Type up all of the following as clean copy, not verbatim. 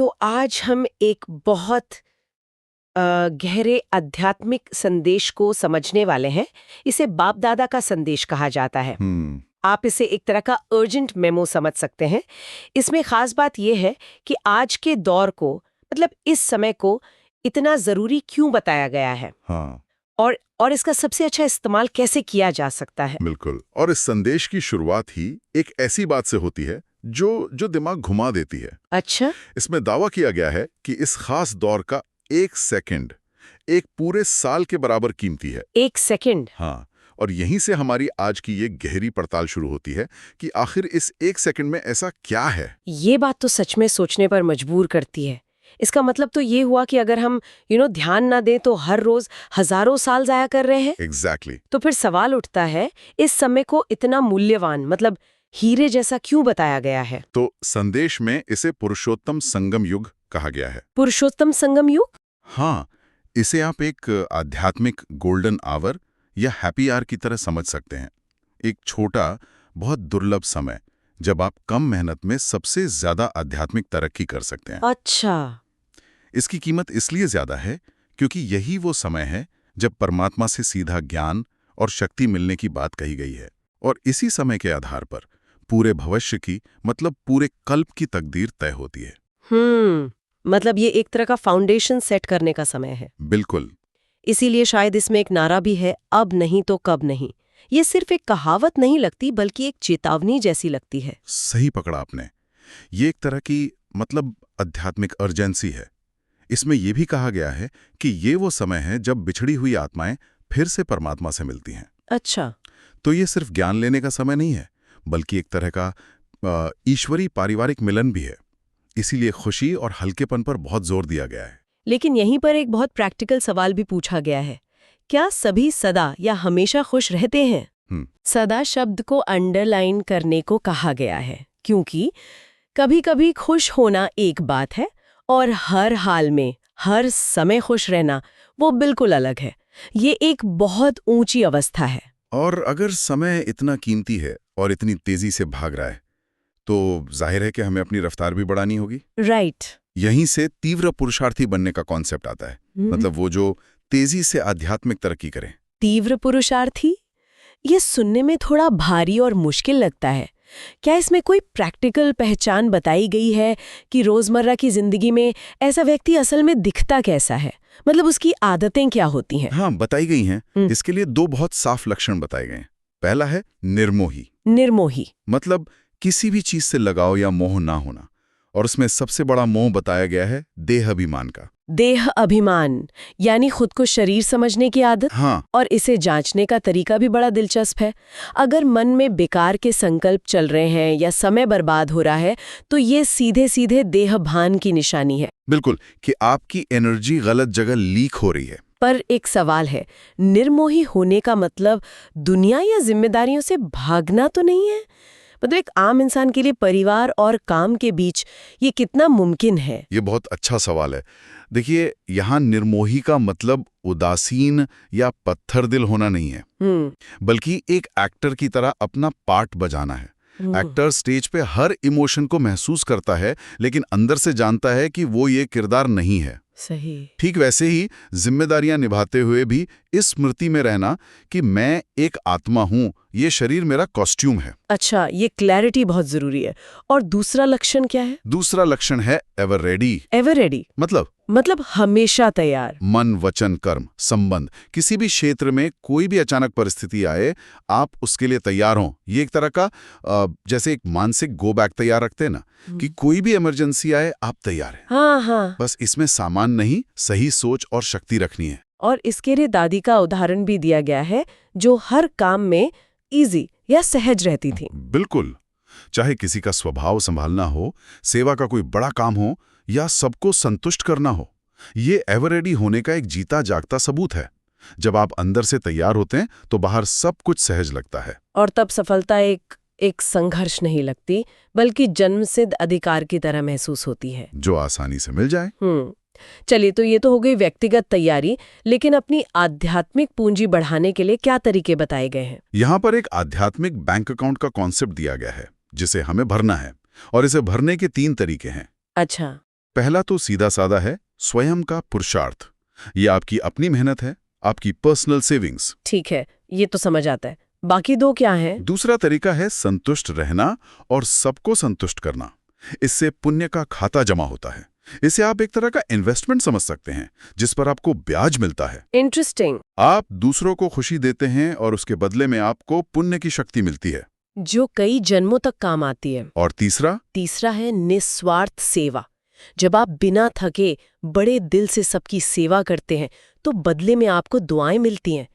तो आज हम एक बहुत गहरे आध्यात्मिक संदेश को समझने वाले हैं। इसे बाप दादा का संदेश कहा जाता है। आप इसे एक तरह का अर्जेंट मेमो समझ सकते हैं। इसमें खास बात यह है कि आज के दौर को, मतलब इस समय को इतना जरूरी क्यों बताया गया है। हाँ, और इसका सबसे अच्छा इस्तेमाल कैसे किया जा सकता है। बिल्कुल। और इस संदेश की शुरुआत ही एक ऐसी बात से होती है जो दिमाग घुमा देती है। अच्छा, इसमें दावा किया गया है कि इस खास दौर का एक सेकंड एक पूरे साल के बराबर कीमती है। एक सेकंड। हाँ, और यहीं से हमारी आज की ये गहरी पड़ताल शुरू होती है कि आखिर इस एक सेकंड में ऐसा क्या है। ये बात तो सच में सोचने पर मजबूर करती है। इसका मतलब तो ये हुआ कि अगर हम ध्यान ना दें तो हर रोज हजारों साल जाया कर रहे हैं। एग्जैक्टली। तो फिर सवाल उठता है, इस समय को इतना मूल्यवान, मतलब हीरे जैसा क्यों बताया गया है। तो संदेश में इसे पुरुषोत्तम संगम युग कहा गया है। पुरुषोत्तम संगम युग। हाँ, इसे आप एक आध्यात्मिक गोल्डन आवर या हैप्पी आवर की तरह समझ सकते हैं। एक छोटा, बहुत दुर्लभ समय जब आप कम मेहनत में सबसे ज्यादा आध्यात्मिक तरक्की कर सकते हैं। अच्छा। इसकी कीमत इसलिए ज्यादा है क्योंकि यही वो समय है जब परमात्मा से सीधा ज्ञान और शक्ति मिलने की बात कही गई है। और इसी समय के आधार पर पूरे भविष्य की, मतलब पूरे कल्प की तकदीर तय होती है। मतलब ये एक तरह का फाउंडेशन सेट करने का समय है। बिल्कुल। इसीलिए शायद इसमें एक नारा भी है, अब नहीं तो कब नहीं। ये सिर्फ एक कहावत नहीं लगती, बल्कि एक चेतावनी जैसी लगती है। सही पकड़ा आपने। ये एक तरह की, मतलब आध्यात्मिक अर्जेंसी है। इसमें यह भी कहा गया है कि ये वो समय है जब बिछड़ी हुई आत्माएं फिर से परमात्मा से मिलती हैं। अच्छा। तो ये सिर्फ ज्ञान लेने का समय नहीं है, बल्कि एक तरह का ईश्वरी पारिवारिक मिलन भी है। इसीलिए खुशी और हल्केपन पर बहुत जोर दिया गया है। लेकिन यहीं पर एक बहुत प्रैक्टिकल सवाल भी पूछा गया है, क्या सभी सदा या हमेशा खुश रहते हैं। सदा शब्द को अंडरलाइन करने को कहा गया है, क्योंकि कभी-कभी खुश होना एक बात है और हर हाल में हर समय खुश रहना वो बिल्कुल अलग है। ये एक बहुत ऊंची अवस्था है। और अगर समय इतना कीमती है और इतनी तेजी से भाग रहा है, तो जाहिर है कि हमें अपनी रफ्तार भी बढ़ानी होगी। राइट। यहीं से तीव्र पुरुषार्थी बनने का कॉन्सेप्ट आता है। मतलब वो जो तेजी से आध्यात्मिक तरक्की करें। तीव्र पुरुषार्थी, ये सुनने में थोड़ा भारी और मुश्किल लगता है। क्या इसमें कोई प्रैक्टिकल पहचान बताई गई है कि रोजमर्रा की जिंदगी में ऐसा व्यक्ति असल में दिखता कैसा है, मतलब उसकी आदतें क्या होती हैं। हाँ, बताई गई हैं। इसके लिए दो बहुत साफ लक्षण बताए गए हैं। पहला है निर्मोही। निर्मोही मतलब किसी भी चीज से लगाव या मोह ना होना। और उसमें सबसे बड़ा मोह बताया गया है देह अभिमान का। देह अभिमान यानी खुद को शरीर समझने की आदत। हाँ। और इसे जांचने का तरीका भी बड़ा दिलचस्प है। अगर मन में बेकार के संकल्प चल रहे हैं या समय बर्बाद हो रहा है, तो ये सीधे सीधे देह भान की निशानी है। बिल्कुल, कि आपकी एनर्जी गलत जगह लीक हो रही है। पर एक सवाल है, निर्मोही होने का मतलब दुनिया या जिम्मेदारियों से भागना तो नहीं है। मतलब एक आम इंसान के लिए परिवार और काम के बीच ये कितना मुमकिन है। ये बहुत अच्छा सवाल है। देखिए, यहाँ निर्मोही का मतलब उदासीन या पत्थर दिल होना नहीं है, बल्कि एक एक्टर की तरह अपना पार्ट बजाना है। एक्टर स्टेज पे हर इमोशन को महसूस करता है, लेकिन अंदर से जानता है कि वो ये किरदार नहीं है। सही। ठीक वैसे ही जिम्मेदारियां निभाते हुए भी इस स्मृति में रहना कि मैं एक आत्मा हूं, ये शरीर मेरा कॉस्ट्यूम है। अच्छा, ये क्लैरिटी बहुत जरूरी है। और दूसरा लक्षण क्या है? दूसरा लक्षण है एवर रेडी। एवर रेडी मतलब हमेशा तैयार। मन, वचन, कर्म, संबंध, किसी भी क्षेत्र में कोई भी अचानक परिस्थिति आए, आप उसके लिए तैयार हों। ये एक तरह का जैसे एक मानसिक गो बैक तैयार रखते हैं ना, कि कोई भी इमरजेंसी आए आप तैयार हैं। हाँ। बस इसमें सामान नहीं, सही सोच और शक्ति रखनी है। और इसके लिए दादी का उदाहरण भी दिया गया है, जो हर काम में इजी या सहज रहती थी। बिल्कुल, चाहे किसी का स्वभाव संभालना हो, सेवा का कोई बड़ा काम हो या सबको संतुष्ट करना हो, ये एवर रेडी होने का एक जीता जागता सबूत है। जब आप अंदर से तैयार होते हैं तो बाहर सब कुछ सहज लगता है। और तब सफलता एक संघर्ष नहीं लगती, बल्कि जन्मसिद्ध अधिकार की तरह महसूस होती है, जो आसानी से मिल जाए। चलिए, तो ये तो हो गई व्यक्तिगत तैयारी, लेकिन अपनी आध्यात्मिक पूंजी बढ़ाने के लिए क्या तरीके बताए गए हैं? यहाँ पर एक आध्यात्मिक बैंक अकाउंट का कॉन्सेप्ट दिया गया है, जिसे हमें भरना है। और इसे भरने के 3 तरीके हैं। अच्छा। पहला तो सीधा साधा है, स्वयं का पुरुषार्थ। ये आपकी अपनी मेहनत है, आपकी पर्सनल सेविंग्स। ठीक है, ये तो समझ आता है। बाकी दो क्या हैं? दूसरा तरीका है संतुष्ट रहना और सबको संतुष्ट करना। इससे पुण्य का खाता जमा होता है। इसे आप एक तरह का इन्वेस्टमेंट समझ सकते हैं, जिस पर आपको ब्याज मिलता है। इंटरेस्टिंग। आप दूसरों को खुशी देते हैं और उसके बदले में आपको पुण्य की शक्ति मिलती है, जो कई जन्मों तक काम आती है। और तीसरा है निस्वार्थ सेवा। जब आप बिना थके बड़े दिल से सबकी सेवा करते हैं तो बदले में आपको दुआएं मिलती हैं।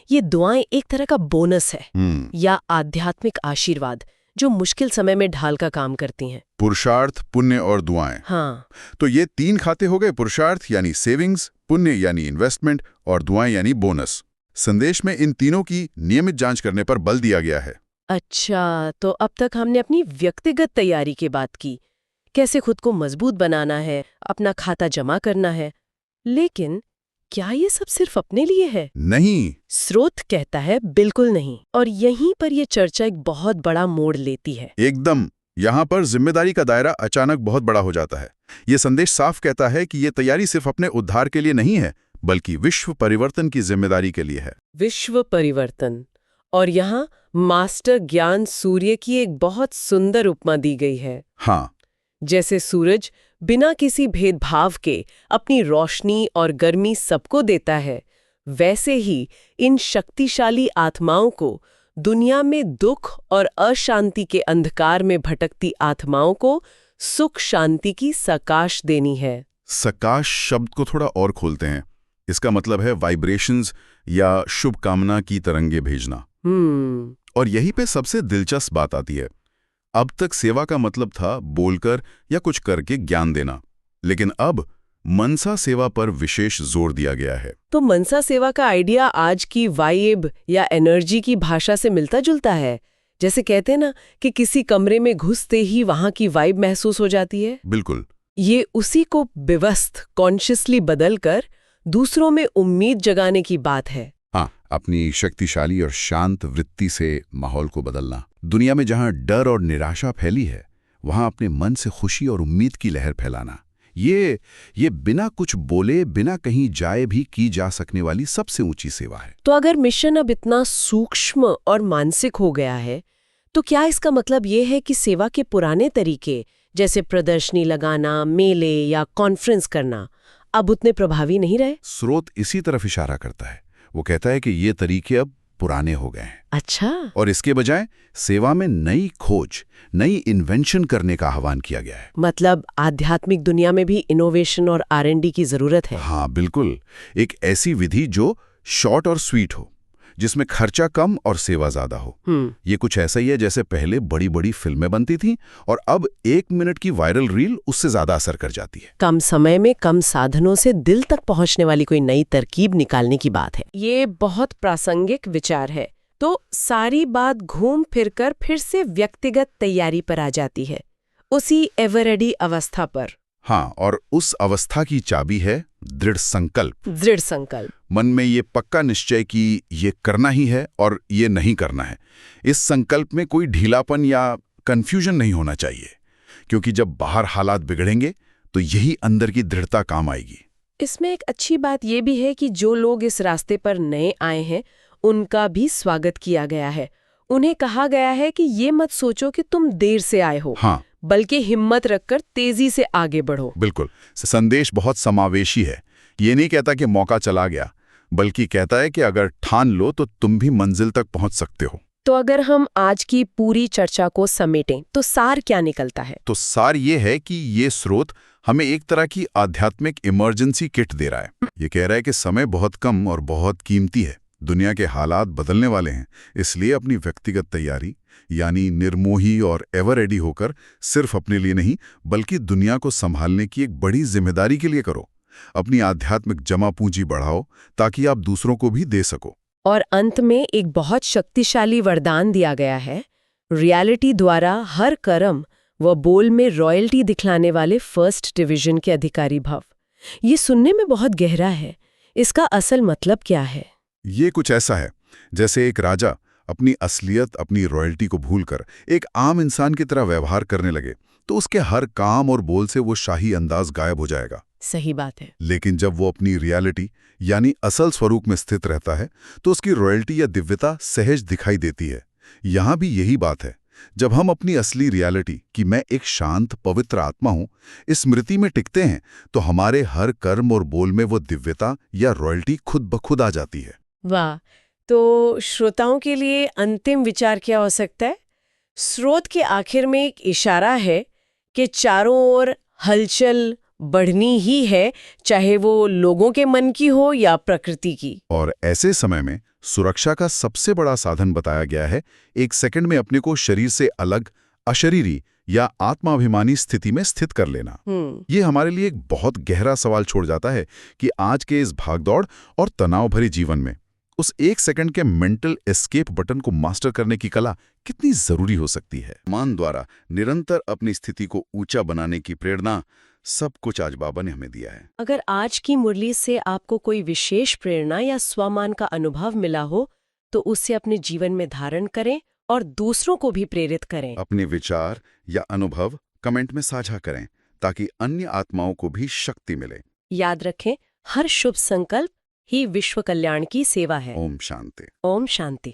ये दुआएं एक तरह का बोनस है या आध्यात्मिक आशीर्वाद जो मुश्किल समय में ढाल का काम करती हैं। पुरुषार्थ, पुण्य और दुआएं। हाँ, तो ये 3 खाते हो गए, पुरुषार्थ यानी सेविंग्स, पुण्य यानी इन्वेस्टमेंट और दुआएं यानी बोनस। संदेश में इन तीनों की नियमित जांच करने पर बल दिया गया है। अच्छा, तो अब तक हमने अपनी व्यक्तिगत तैयारी की बात की, कैसे खुद को मजबूत बनाना है, अपना खाता जमा करना है। लेकिन क्या ये सब सिर्फ अपने लिए है? नहीं। स्रोत कहता है बिल्कुल नहीं। और यहीं पर यह चर्चा एक बहुत बड़ा मोड़ लेती है। एकदम। यहाँ पर जिम्मेदारी का दायरा अचानक बहुत बड़ा हो जाता है। ये संदेश साफ कहता है कि ये तैयारी सिर्फ अपने उद्धार के लिए नहीं है, बल्कि विश्व परिवर्तन की जिम्मेदारी के लिए है। विश्व परिवर्तन। और यहाँ मास्टर ज्ञान सूर्य की एक बहुत सुंदर उपमा दी गई है। हाँ, जैसे सूरज बिना किसी भेदभाव के अपनी रोशनी और गर्मी सबको देता है, वैसे ही इन शक्तिशाली आत्माओं को दुनिया में दुख और अशांति के अंधकार में भटकती आत्माओं को सुख शांति की सकाश देनी है। सकाश शब्द को थोड़ा और खोलते हैं। इसका मतलब है वाइब्रेशंस या शुभकामना की तरंगे भेजना। और यहीं पे सबसे दिलचस्प बात आती है। अब तक सेवा का मतलब था बोलकर या कुछ करके ज्ञान देना, लेकिन अब मनसा सेवा पर विशेष जोर दिया गया है। तो मनसा सेवा का आइडिया आज की वाइब या एनर्जी की भाषा से मिलता जुलता है। जैसे कहते हैं ना कि किसी कमरे में घुसते ही वहां की वाइब महसूस हो जाती है। बिल्कुल। ये उसी को व्यवस्थ कॉन्शियसली बदलकर दूसरों में उम्मीद जगाने की बात है। हाँ, अपनी शक्तिशाली और शांत वृत्ति से माहौल को बदलना। दुनिया में जहां डर और निराशा फैली है, वहां अपने मन से खुशी और उम्मीद की लहर फैलाना। ये बिना कुछ बोले, बिना कहीं जाए भी की जा सकने वाली सबसे ऊंची सेवा है। तो अगर मिशन अब इतना सूक्ष्म और मानसिक हो गया है, तो क्या इसका मतलब ये है कि सेवा के पुराने तरीके जैसे प्रदर्शनी लगाना, मेले या कॉन्फ्रेंस करना अब उतने प्रभावी नहीं रहे? स्रोत इसी तरफ इशारा करता है। वो कहता है कि ये तरीके अब पुराने हो गए हैं। अच्छा। और इसके बजाय सेवा में नई खोज, नई इन्वेंशन करने का आह्वान किया गया है। मतलब आध्यात्मिक दुनिया में भी इनोवेशन और R&D की जरूरत है। हाँ बिल्कुल। एक ऐसी विधि जो शॉर्ट और स्वीट हो, जिसमें खर्चा कम और सेवा ज्यादा हो। ये कुछ ऐसा ही है जैसे पहले बड़ी बड़ी फिल्में बनती थीं और अब 1 मिनट की वायरल रील उससे ज्यादा असर कर जाती है। कम समय में कम साधनों से दिल तक पहुंचने वाली कोई नई तरकीब निकालने की बात है। ये बहुत प्रासंगिक विचार है। तो सारी बात घूम फिरकर फिर से व्यक्तिगत तैयारी पर आ जाती है, उसी एवर रेडी अवस्था पर। हाँ, और उस अवस्था की चाबी है दृढ़ संकल्प। दृढ़ संकल्प। मन में ये पक्का निश्चय कि ये करना ही है और ये नहीं करना है। इस संकल्प में कोई ढीलापन या कंफ्यूजन नहीं होना चाहिए, क्योंकि जब बाहर हालात बिगड़ेंगे तो यही अंदर की दृढ़ता काम आएगी। इसमें एक अच्छी बात यह भी है कि जो लोग इस रास्ते पर नए आए हैं, उनका भी स्वागत किया गया है। उन्हें कहा गया है कि ये मत सोचो कि तुम देर से आए हो। हाँ, बल्कि हिम्मत रखकर तेजी से आगे बढ़ो। बिल्कुल। संदेश बहुत समावेशी है। ये नहीं कहता कि मौका चला गया, बल्कि कहता है कि अगर ठान लो तो तुम भी मंजिल तक पहुंच सकते हो। तो अगर हम आज की पूरी चर्चा को समेटें तो सार क्या निकलता है? तो सार ये है कि ये स्रोत हमें एक तरह की आध्यात्मिक इमरजेंसी किट दे रहा है। ये कह रहा है कि समय बहुत कम और बहुत कीमती है। दुनिया के हालात बदलने वाले हैं, इसलिए अपनी व्यक्तिगत तैयारी यानी निर्मोही और एवर रेडी होकर सिर्फ अपने लिए नहीं बल्कि दुनिया को संभालने की एक बड़ी जिम्मेदारी के लिए करो। अपनी आध्यात्मिक जमा पूंजी बढ़ाओ ताकि आप दूसरों को भी दे सको। और अंत में एक बहुत शक्तिशाली वरदान दिया गया है, रियलिटी द्वारा हर कर्म व बोल में रॉयल्टी दिखलाने वाले फर्स्ट डिवीजन के अधिकारी भव। ये सुनने में बहुत गहरा है। इसका असल मतलब क्या है? ये कुछ ऐसा है जैसे एक राजा अपनी असलियत, अपनी रॉयल्टी को भूलकर एक आम इंसान की तरह व्यवहार करने लगे, तो उसके हर काम और बोल से वो शाही अंदाज गायब हो जाएगा। सही बात है। लेकिन जब वो अपनी रियलिटी यानी असल स्वरूप में स्थित रहता है तो उसकी रॉयल्टी या दिव्यता सहज दिखाई देती है। यहाँ भी यही बात है, जब हम अपनी असली रियलिटी कि मैं एक शांत पवित्र आत्मा हूं इस स्मृति में टिकते हैं तो हमारे हर कर्म और बोल में वो दिव्यता या रॉयल्टी खुद ब खुद आ जाती है। वाह, तो श्रोताओं के लिए अंतिम विचार क्या हो सकता है? स्रोत के आखिर में एक इशारा है कि चारों ओर हलचल बढ़नी ही है, चाहे वो लोगों के मन की हो या प्रकृति की। और ऐसे समय में सुरक्षा का सबसे बड़ा साधन बताया गया है एक सेकंड में अपने को शरीर से अलग, अशरीरी या आत्माभिमानी स्थिति में स्थित कर लेना। ये हमारे लिए एक बहुत गहरा सवाल छोड़ जाता है कि आज के इस भागदौड़ और तनाव भरे जीवन में उस एक सेकंड के मेंटल एस्केप बटन को मास्टर करने की कला कितनी जरूरी हो सकती है। मान द्वारा निरंतर अपनी स्थिति को ऊंचा बनाने की प्रेरणा सब कुछ आज बाबा ने हमें दिया है। अगर आज की मुरली से आपको कोई विशेष प्रेरणा या स्वमान का अनुभव मिला हो तो उसे अपने जीवन में धारण करें और दूसरों को भी प्रेरित करें। अपने विचार या अनुभव कमेंट में साझा करें ताकि अन्य आत्माओं को भी शक्ति मिले। याद रखें, हर शुभ संकल्प ही विश्व कल्याण की सेवा है। ओम शांति। ओम शांति।